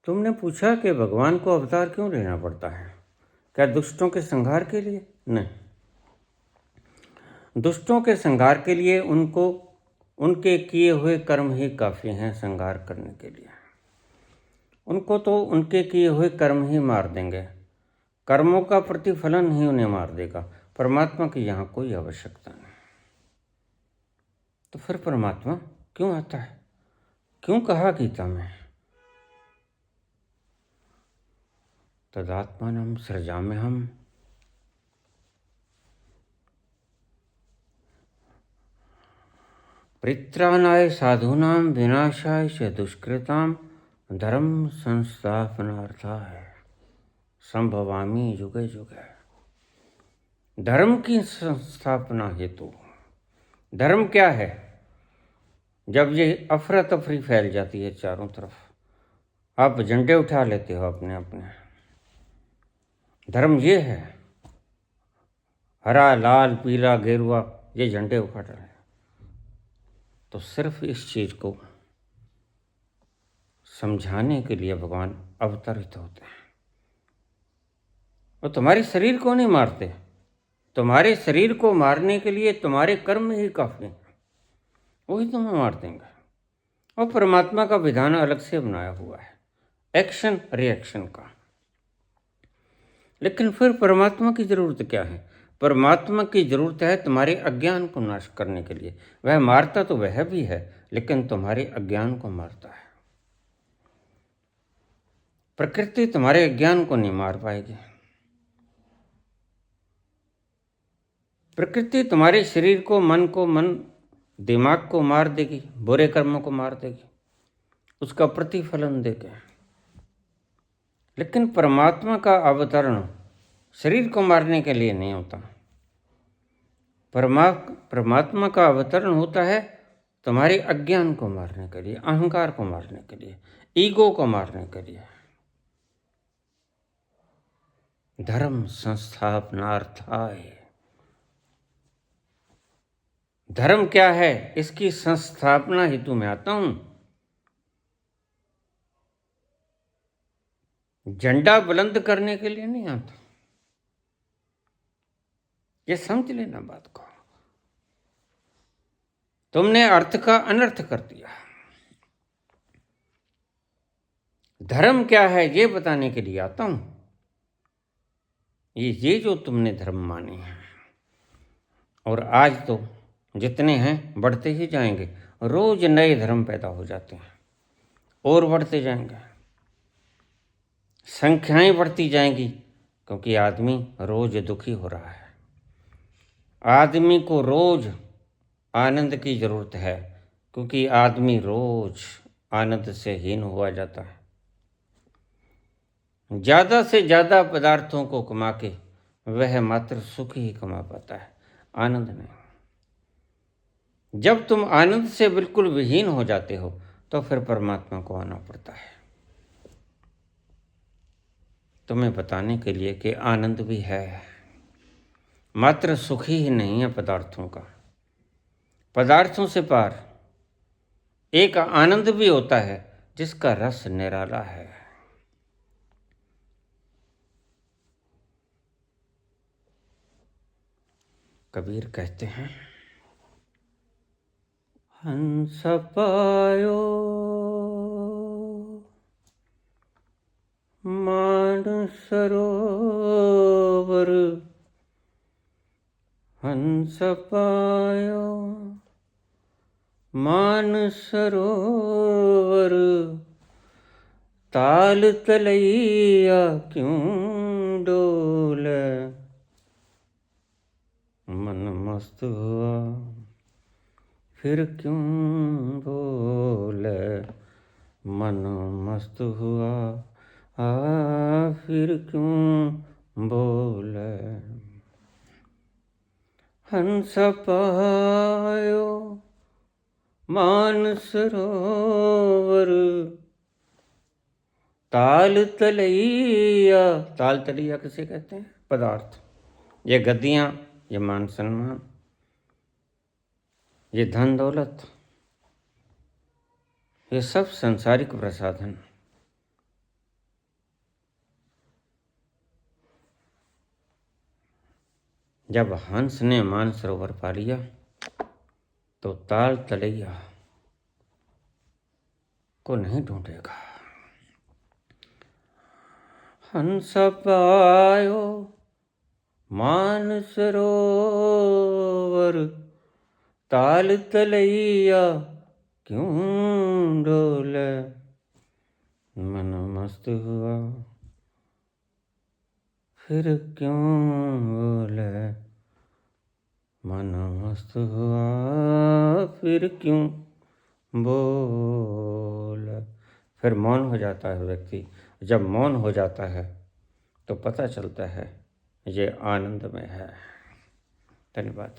तुमने पूछा कि भगवान को अवतार क्यों लेना पड़ता है? क्या दुष्टों के संहार के लिए? नहीं, दुष्टों के संहार के लिए उनको उनके किए हुए कर्म ही काफ़ी हैं संहार करने के लिए। उनको तो उनके किए हुए कर्म ही मार देंगे, कर्मों का प्रतिफलन ही उन्हें मार देगा। परमात्मा की यहाँ कोई आवश्यकता नहीं। तो फिर परमात्मा क्यों आता है? क्यों कहा गीता में तदात्मानं सृजाम्यहम्? परित्राणाय साधूनां विनाशाय च दुष्कृतां धर्म संस्थापनार्थाय संभवामि युगे युगे। धर्म की संस्थापना हेतु। धर्म क्या है? जब ये अफरा तफरी फैल जाती है चारों तरफ, आप झंडे उठा लेते हो अपने अपने। धर्म ये है, हरा लाल पीला गेरुआ ये झंडे उठा रहे हैं। तो सिर्फ इस चीज को समझाने के लिए भगवान अवतरित होते हैं। वो तुम्हारे शरीर को नहीं मारते, तुम्हारे शरीर को मारने के लिए तुम्हारे कर्म ही काफी हैं, वही तुम्हें मार देंगे। और परमात्मा का विधान अलग से बनाया हुआ है, एक्शन रिएक्शन का। लेकिन फिर परमात्मा की जरूरत क्या है? परमात्मा की जरूरत है तुम्हारे अज्ञान को नाश करने के लिए। वह मारता तो वह भी है, लेकिन तुम्हारे अज्ञान को मारता है। प्रकृति तुम्हारे अज्ञान को नहीं मार पाएगी। प्रकृति तुम्हारे शरीर को, मन को, दिमाग को मार देगी, बुरे कर्मों को मार देगी, उसका प्रतिफलन देके। लेकिन परमात्मा का अवतरण शरीर को मारने के लिए नहीं होता। परमात्मा का अवतरण होता है तुम्हारे अज्ञान को मारने के लिए, अहंकार को मारने के लिए, ईगो को मारने के लिए। धर्म संस्थापनार्थाय। धर्म क्या है? इसकी संस्थापना हेतु मैं आता हूं। झंडा बुलंद करने के लिए नहीं आता। ये समझ लेना बात को। तुमने अर्थ का अनर्थ कर दिया। धर्म क्या है ये बताने के लिए आता हूं। ये जो तुमने धर्म माने हैं, और आज तो जितने हैं बढ़ते ही जाएंगे। रोज नए धर्म पैदा हो जाते हैं और बढ़ते जाएंगे, संख्याएं बढ़ती जाएंगी, क्योंकि आदमी रोज दुखी हो रहा है। आदमी को रोज आनंद की जरूरत है, क्योंकि आदमी रोज आनंद से हीन हुआ जाता है। ज्यादा से ज्यादा पदार्थों को कमा के वह मात्र सुख ही कमा पाता है, आनंद नहीं। जब तुम आनंद से बिल्कुल विहीन हो जाते हो तो फिर परमात्मा को आना पड़ता है, तुम्हें बताने के लिए कि आनंद भी है, मात्र सुख ही नहीं है पदार्थों का। पदार्थों से पार एक आनंद भी होता है जिसका रस निराला है। कबीर कहते हैं, हंस पायो मान सरोवर, हंस पायो मान सरोवर, ताल तलैया क्यों डोले, मन मस्त हुआ फिर क्यों बोले, मन मस्त हुआ फिर क्यों बोले। हंस पायो मान सरोवर, ताल तलैया। ताल तलैया किसे कहते हैं? पदार्थ। ये गद्दियां, ये मान सम्मान, ये धन दौलत, ये सब संसारिक प्रसाधन। जब हंस ने मानसरोवर पा लिया तो ताल तलैया को नहीं ढूंढेगा। हंस पायो मानसरोवर, ताल तलैया क्यों डोले। मन मस्त हुआ फिर क्यों बोले, मन मस्त हुआ फिर क्यों बोले। फिर मौन हो जाता है व्यक्ति। जब मौन हो जाता है तो पता चलता है ये आनंद में है। धन्यवाद।